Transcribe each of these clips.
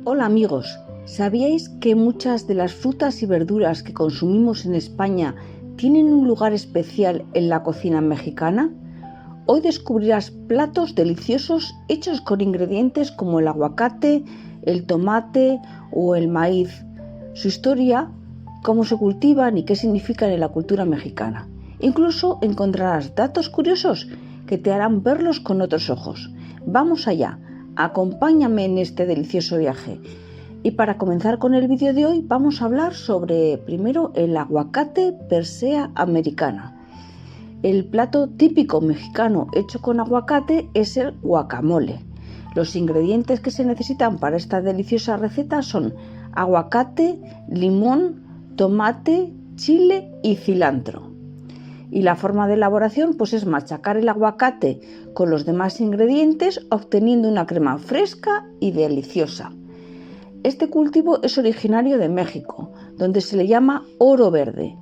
Hola amigos, ¿sabíais que muchas de las frutas y verduras que consumimos en España tienen un lugar especial en la cocina mexicana? Hoy descubrirás platos deliciosos hechos con ingredientes como el aguacate, el tomate o el maíz, su historia, cómo se cultivan y qué significan en la cultura mexicana. Incluso encontrarás datos curiosos que te harán verlos con otros ojos. Vamos allá, acompáñame en este delicioso viaje. Y para comenzar con el vídeo de hoy vamos a hablar sobre primero el aguacate Persea americana. El plato típico mexicano hecho con aguacate es el guacamole. Los ingredientes que se necesitan para esta deliciosa receta son aguacate, limón, tomate, chile y cilantro. Y la forma de elaboración pues es machacar el aguacate con los demás ingredientes, obteniendo una crema fresca y deliciosa. Este cultivo es originario de México, donde se le llama oro verde.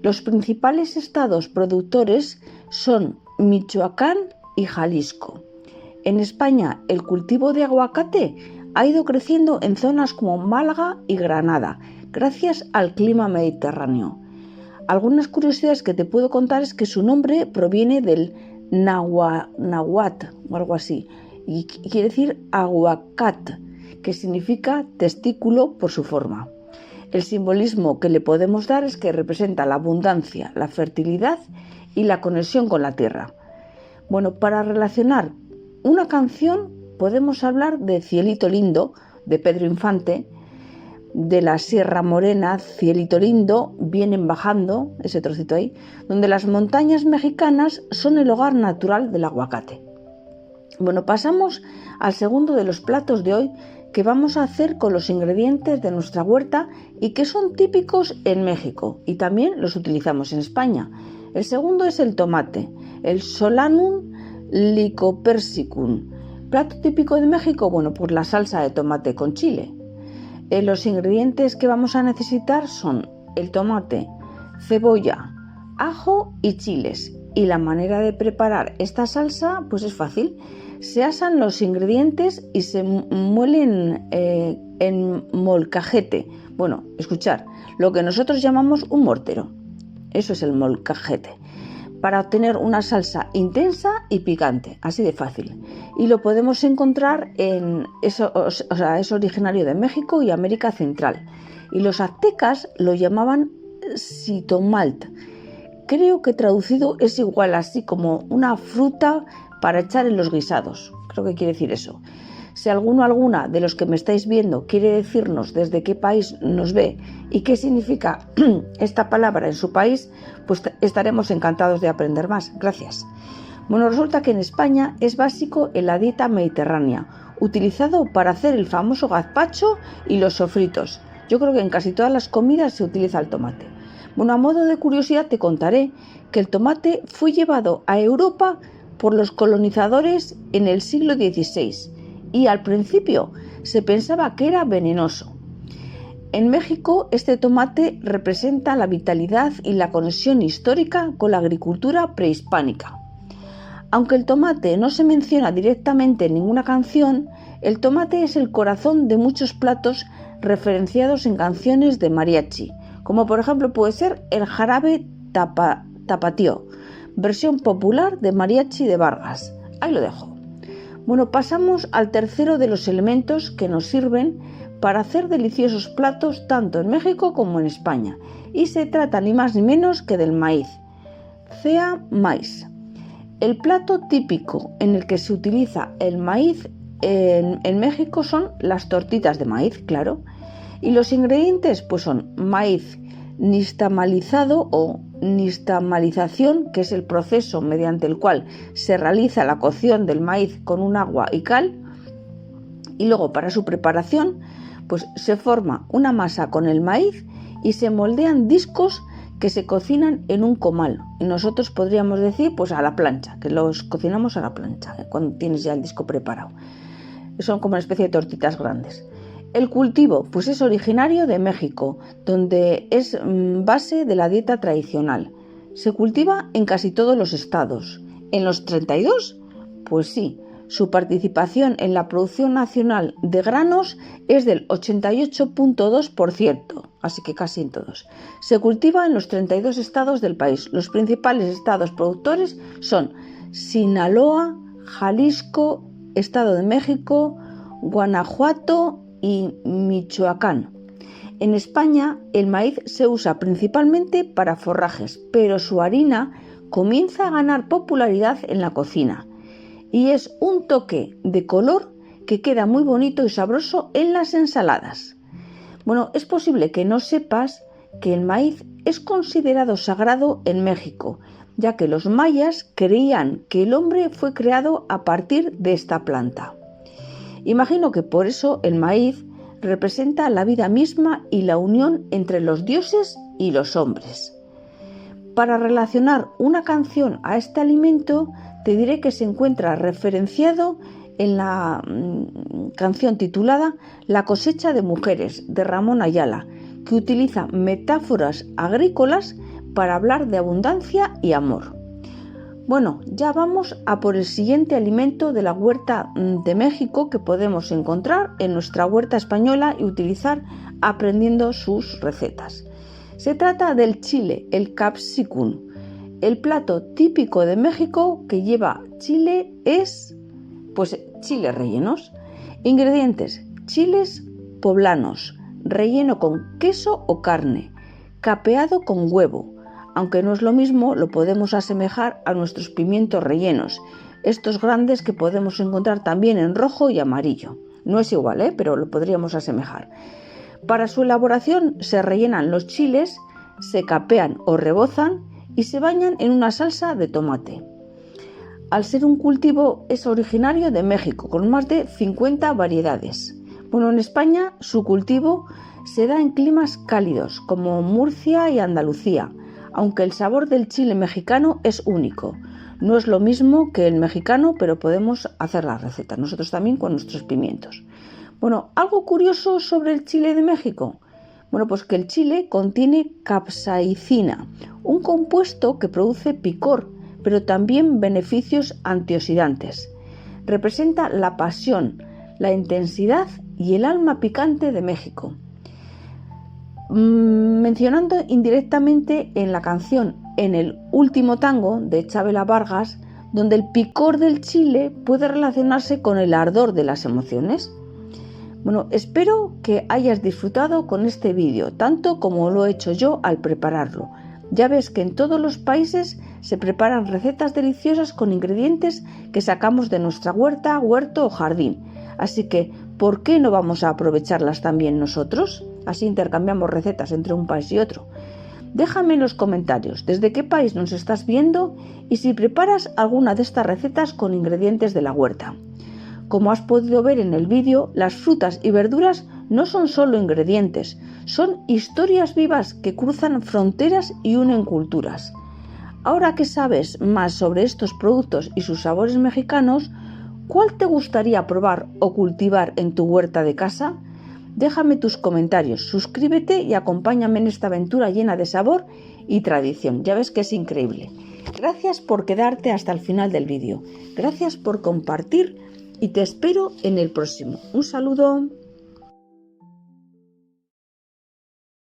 Los principales estados productores son Michoacán y Jalisco. En España, el cultivo de aguacate ha ido creciendo en zonas como Málaga y Granada, gracias al clima mediterráneo. Algunas curiosidades que te puedo contar es que su nombre proviene del náhuatl o algo así, y quiere decir aguacat, que significa testículo por su forma. El simbolismo que le podemos dar es que representa la abundancia, la fertilidad y la conexión con la tierra. Bueno, para relacionar una canción podemos hablar de Cielito Lindo, de Pedro Infante, de la Sierra Morena, Cielito Lindo, vienen bajando, ese trocito ahí, donde las montañas mexicanas son el hogar natural del aguacate. Bueno, pasamos al segundo de los platos de hoy que vamos a hacer con los ingredientes de nuestra huerta y que son típicos en México y también los utilizamos en España. El segundo es el tomate, el Solanum lycopersicum. Plato típico de México, bueno, pues la salsa de tomate con chile. Los ingredientes que vamos a necesitar son el tomate, cebolla, ajo y chiles. Y la manera de preparar esta salsa pues es fácil. Se asan los ingredientes y se muelen en molcajete. Bueno, escuchar, lo que nosotros llamamos un mortero. Eso es el molcajete. Para obtener una salsa intensa y picante, así de fácil. Y lo podemos encontrar es originario de México y América Central. Y los aztecas lo llamaban sitomalt. Creo que traducido es igual así como una fruta para echar en los guisados. Creo que quiere decir eso. Si alguna de los que me estáis viendo quiere decirnos desde qué país nos ve y qué significa esta palabra en su país, pues estaremos encantados de aprender más. Gracias. Bueno, resulta que en España es básico en la dieta mediterránea, utilizado para hacer el famoso gazpacho y los sofritos. Yo creo que en casi todas las comidas se utiliza el tomate. Bueno, a modo de curiosidad te contaré que el tomate fue llevado a Europa por los colonizadores en el siglo XVI y al principio se pensaba que era venenoso. En México este tomate representa la vitalidad y la conexión histórica con la agricultura prehispánica. Aunque el tomate no se menciona directamente en ninguna canción, el tomate es el corazón de muchos platos referenciados en canciones de mariachi, como por ejemplo puede ser el jarabe tapatío, versión popular de mariachi de Vargas. Ahí lo dejo. Bueno, pasamos al tercero de los elementos que nos sirven para hacer deliciosos platos tanto en México como en España, y se trata ni más ni menos que del maíz, cea maíz. El plato típico en el que se utiliza el maíz en México son las tortitas de maíz, claro, y los ingredientes pues son maíz nixtamalizado o nixtamalización, que es el proceso mediante el cual se realiza la cocción del maíz con un agua y cal, y luego para su preparación pues se forma una masa con el maíz y se moldean discos que se cocinan en un comal, y nosotros podríamos decir pues a la plancha, que los cocinamos a la plancha cuando tienes ya el disco preparado. Son como una especie de tortitas grandes. El cultivo pues es originario de México, donde es base de la dieta tradicional. Se cultiva en casi todos los estados. ¿En los 32? Pues sí, Su participación en la producción nacional de granos es del 88,2%, así que casi en todos. Se cultiva en los 32 estados del país. Los principales estados productores son Sinaloa, Jalisco, Estado de México, Guanajuato y Michoacán. En España, el maíz se usa principalmente para forrajes, pero su harina comienza a ganar popularidad en la cocina y es un toque de color que queda muy bonito y sabroso en las ensaladas. Bueno, es posible que no sepas que el maíz es considerado sagrado en México, ya que los mayas creían que el hombre fue creado a partir de esta planta. Imagino que por eso el maíz representa la vida misma y la unión entre los dioses y los hombres. Para relacionar una canción a este alimento, te diré que se encuentra referenciado en la canción titulada La cosecha de mujeres, de Ramón Ayala, que utiliza metáforas agrícolas para hablar de abundancia y amor. Bueno, ya vamos a por el siguiente alimento de la huerta de México que podemos encontrar en nuestra huerta española y utilizar aprendiendo sus recetas. Se trata del chile, el capsicum. El plato típico de México que lleva chile es, chiles rellenos. Ingredientes: chiles poblanos, relleno con queso o carne, capeado con huevo. Aunque no es lo mismo, lo podemos asemejar a nuestros pimientos rellenos, estos grandes que podemos encontrar también en rojo y amarillo. No es igual, pero lo podríamos asemejar. Para su elaboración se rellenan los chiles, se capean o rebozan y se bañan en una salsa de tomate. Al ser un cultivo, es originario de México, con más de 50 variedades. Bueno, en España su cultivo se da en climas cálidos, como Murcia y Andalucía, aunque el sabor del chile mexicano es único. No es lo mismo que el mexicano, pero podemos hacer la receta, nosotros también con nuestros pimientos. Bueno, algo curioso sobre el chile de México. Bueno, pues que el chile contiene capsaicina, un compuesto que produce picor, pero también beneficios antioxidantes. Representa la pasión, la intensidad y el alma picante de México. Mencionando indirectamente en la canción En el último tango de Chabela Vargas, donde el picor del chile puede relacionarse con el ardor de las emociones. Bueno, espero que hayas disfrutado con este vídeo, tanto como lo he hecho yo al prepararlo. Ya ves que en todos los países se preparan recetas deliciosas con ingredientes que sacamos de nuestra huerta, huerto o jardín. Así que, ¿por qué no vamos a aprovecharlas también nosotros? Así intercambiamos recetas entre un país y otro. Déjame en los comentarios desde qué país nos estás viendo y si preparas alguna de estas recetas con ingredientes de la huerta. Como has podido ver en el vídeo, las frutas y verduras no son solo ingredientes, son historias vivas que cruzan fronteras y unen culturas. Ahora que sabes más sobre estos productos y sus sabores mexicanos, ¿cuál te gustaría probar o cultivar en tu huerta de casa? Déjame tus comentarios, suscríbete y acompáñame en esta aventura llena de sabor y tradición. Ya ves que es increíble. Gracias por quedarte hasta el final del vídeo. Gracias por compartir y te espero en el próximo. Un saludo.